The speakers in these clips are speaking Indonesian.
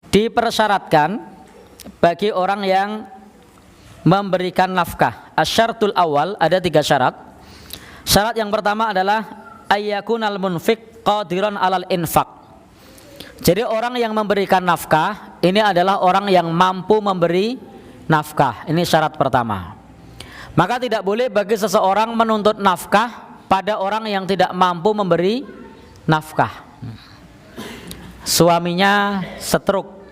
dipersyaratkan bagi orang yang memberikan nafkah. Asyaratul awal, ada 3 syarat. Syarat yang pertama adalah ayyakunal munfiq qadiran alal infaq. Jadi orang yang memberikan nafkah ini adalah orang yang mampu memberi nafkah. Ini syarat pertama. Maka tidak boleh bagi seseorang menuntut nafkah pada orang yang tidak mampu memberi nafkah. Suaminya stroke,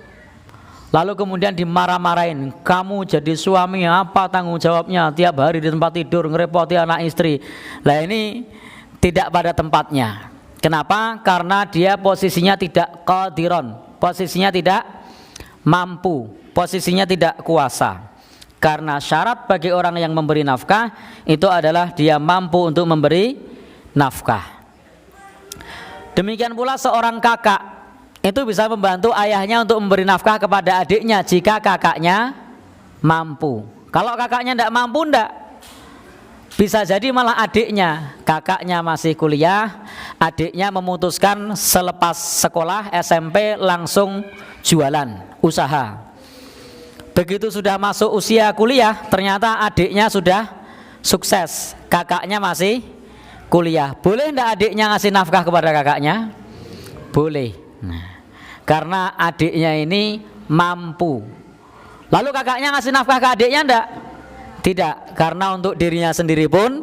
lalu kemudian dimarah-marahin, kamu jadi suami apa tanggung jawabnya, tiap hari di tempat tidur ngerepoti anak istri. Lah ini tidak pada tempatnya. Kenapa? Karena dia posisinya tidak qadiron, posisinya tidak mampu, posisinya tidak kuasa. Karena syarat bagi orang yang memberi nafkah itu adalah dia mampu untuk memberi nafkah. Demikian pula seorang kakak itu bisa membantu ayahnya untuk memberi nafkah kepada adiknya jika kakaknya mampu. Kalau kakaknya tidak mampu, tidak. Bisa jadi malah adiknya, kakaknya masih kuliah, adiknya memutuskan selepas sekolah SMP langsung jualan, usaha. Begitu sudah masuk usia kuliah, ternyata adiknya sudah sukses, kakaknya masih kuliah. Boleh tidak adiknya ngasih nafkah kepada kakaknya? Boleh. Karena adiknya ini mampu. Lalu kakaknya ngasih nafkah ke adiknya enggak? Tidak, karena untuk dirinya sendiri pun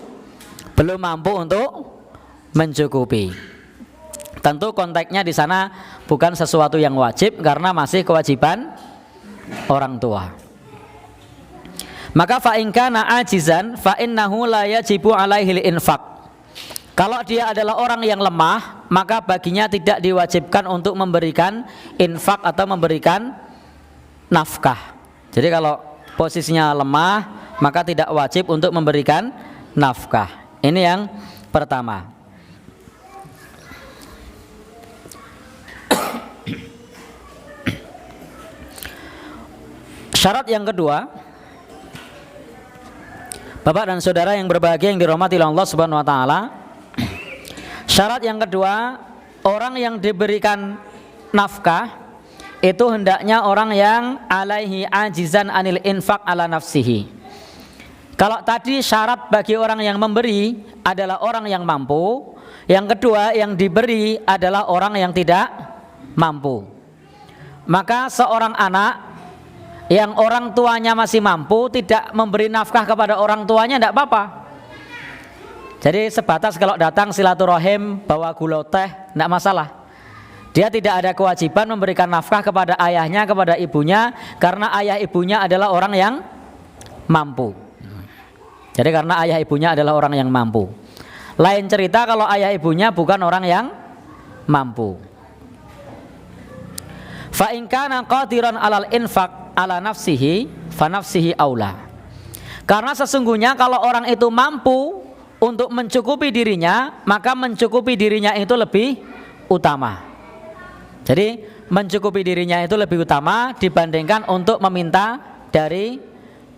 belum mampu untuk mencukupi. Tentu konteksnya di sana bukan sesuatu yang wajib karena masih kewajiban orang tua. Maka fa in kana ajizan fa innahu la yajibu alaihi infaq. Kalau dia adalah orang yang lemah, maka baginya tidak diwajibkan untuk memberikan infak atau memberikan nafkah. Jadi kalau posisinya lemah, maka tidak wajib untuk memberikan nafkah. Ini yang pertama. Syarat yang kedua, Bapak dan saudara yang berbahagia yang dirahmati Allah Subhanahu wa taala. Syarat yang kedua, orang yang diberikan nafkah itu hendaknya orang yang alaihi ajizan anil infaq ala nafsihi. Kalau tadi syarat bagi orang yang memberi adalah orang yang mampu, yang kedua yang diberi adalah orang yang tidak mampu. Maka seorang anak yang orang tuanya masih mampu tidak memberi nafkah kepada orang tuanya tidak apa-apa. Jadi sebatas kalau datang silaturahim bawa gula teh tidak masalah. Dia tidak ada kewajiban memberikan nafkah kepada ayahnya, kepada ibunya, karena ayah ibunya adalah orang yang mampu. Jadi karena ayah ibunya adalah orang yang mampu. Lain cerita kalau ayah ibunya bukan orang yang mampu. Fa in kana qadiran alal infaq ala nafsihi fa nafsihi aula. Karena sesungguhnya kalau orang itu mampu untuk mencukupi dirinya, maka mencukupi dirinya itu lebih utama. Jadi mencukupi dirinya itu lebih utama dibandingkan untuk meminta dari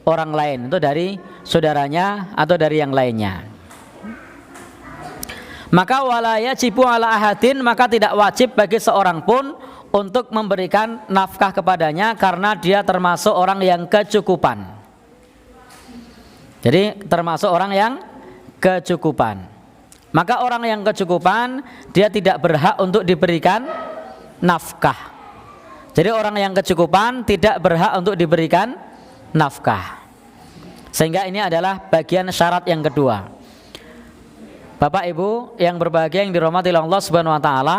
orang lain, itu dari saudaranya atau dari yang lainnya. Maka wala yajibu ala ahadin, maka tidak wajib bagi seorang pun untuk memberikan nafkah kepadanya karena dia termasuk orang yang kecukupan. Jadi termasuk orang yang kecukupan. Maka orang yang kecukupan dia tidak berhak untuk diberikan nafkah. Jadi orang yang kecukupan tidak berhak untuk diberikan nafkah. Sehingga ini adalah bagian syarat yang kedua. Bapak Ibu yang berbahagia yang dirahmati Allah Subhanahu wa taala.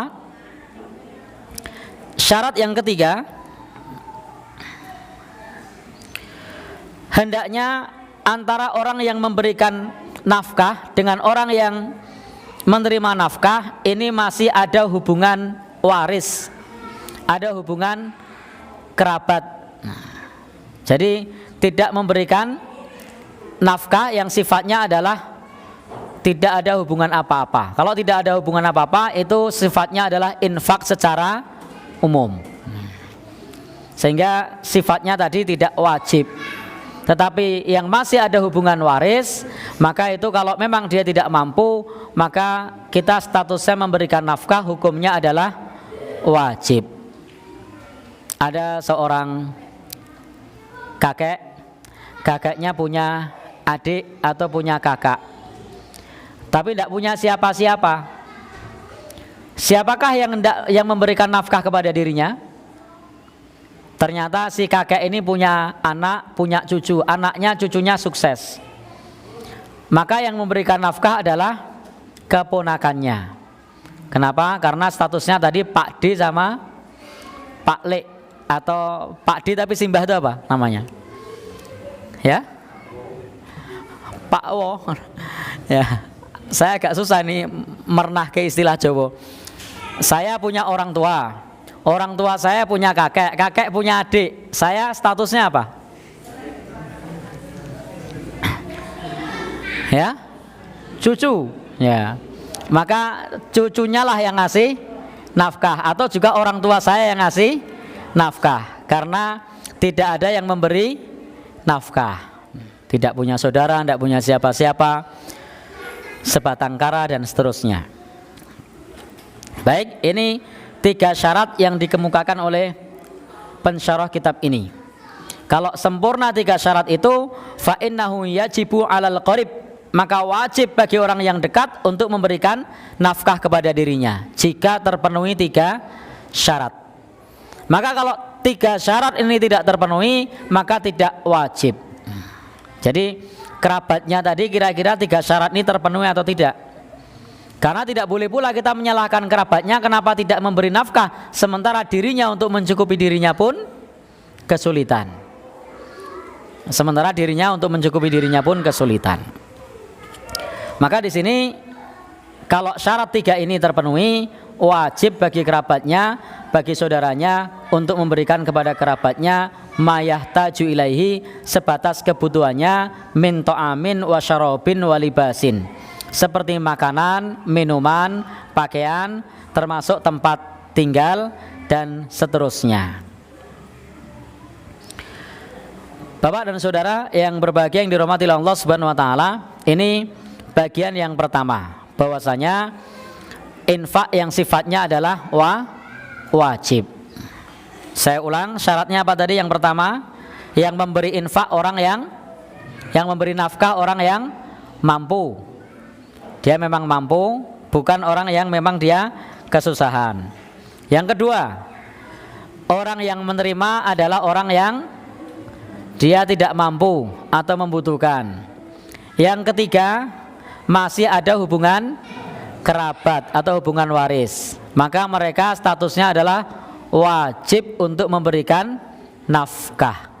Syarat yang ketiga, hendaknya antara orang yang memberikan nafkah dengan orang yang menerima nafkah ini masih ada hubungan waris, ada hubungan kerabat. Jadi tidak memberikan nafkah yang sifatnya adalah tidak ada hubungan apa-apa. Kalau tidak ada hubungan apa-apa itu sifatnya adalah infak secara umum. Sehingga sifatnya tadi tidak wajib. Tetapi yang masih ada hubungan waris, maka itu kalau memang dia tidak mampu, maka kita statusnya memberikan nafkah hukumnya adalah wajib. Ada seorang kakeknya punya adik atau punya kakak, tapi tidak punya siapa-siapa. Siapakah yang memberikan nafkah kepada dirinya? Ternyata si kakek ini punya anak, punya cucu, anaknya, cucunya sukses. Maka yang memberikan nafkah adalah keponakannya. Kenapa? Karena statusnya tadi Pak D sama Pak Le, atau Pak D tapi simbah itu apa namanya? Ya? Pak Wo. Ya. Saya agak susah nih mernah ke istilah Jawa. Saya punya orang tua saya punya kakek punya adik. Saya statusnya apa? Ya, cucu. Ya, maka cucunya lah yang ngasih nafkah, atau juga orang tua saya yang ngasih nafkah, karena tidak ada yang memberi nafkah. Tidak punya saudara, tidak punya siapa-siapa, sebatang kara dan seterusnya. Baik, ini 3 syarat yang dikemukakan oleh pensyarah kitab ini. Kalau sempurna 3 syarat itu, fa innahu yajibu 'alal qarib, maka wajib bagi orang yang dekat untuk memberikan nafkah kepada dirinya jika terpenuhi 3 syarat. Maka kalau 3 syarat ini tidak terpenuhi, maka tidak wajib. Jadi kerabatnya tadi kira-kira 3 syarat ini terpenuhi atau tidak? Karena tidak boleh pula kita menyalahkan kerabatnya kenapa tidak memberi nafkah, sementara dirinya untuk mencukupi dirinya pun kesulitan. Maka di sini kalau syarat 3 ini terpenuhi, wajib bagi kerabatnya, bagi saudaranya untuk memberikan kepada kerabatnya mayahtaju ilaihi, sebatas kebutuhannya, min ta'amin wa syarabin wa libasin, seperti makanan, minuman, pakaian, termasuk tempat tinggal dan seterusnya. Bapak dan saudara yang berbahagia yang dirahmati Allah Subhanahu wa taala, ini bagian yang pertama, bahwasanya infak yang sifatnya adalah wajib. Saya ulang, syaratnya apa tadi? Yang pertama, yang memberi infak orang yang memberi nafkah orang yang mampu. Dia memang mampu, bukan orang yang memang dia kesusahan. Yang kedua, orang yang menerima adalah orang yang dia tidak mampu atau membutuhkan. Yang ketiga, masih ada hubungan kerabat atau hubungan waris, maka mereka statusnya adalah wajib untuk memberikan nafkah.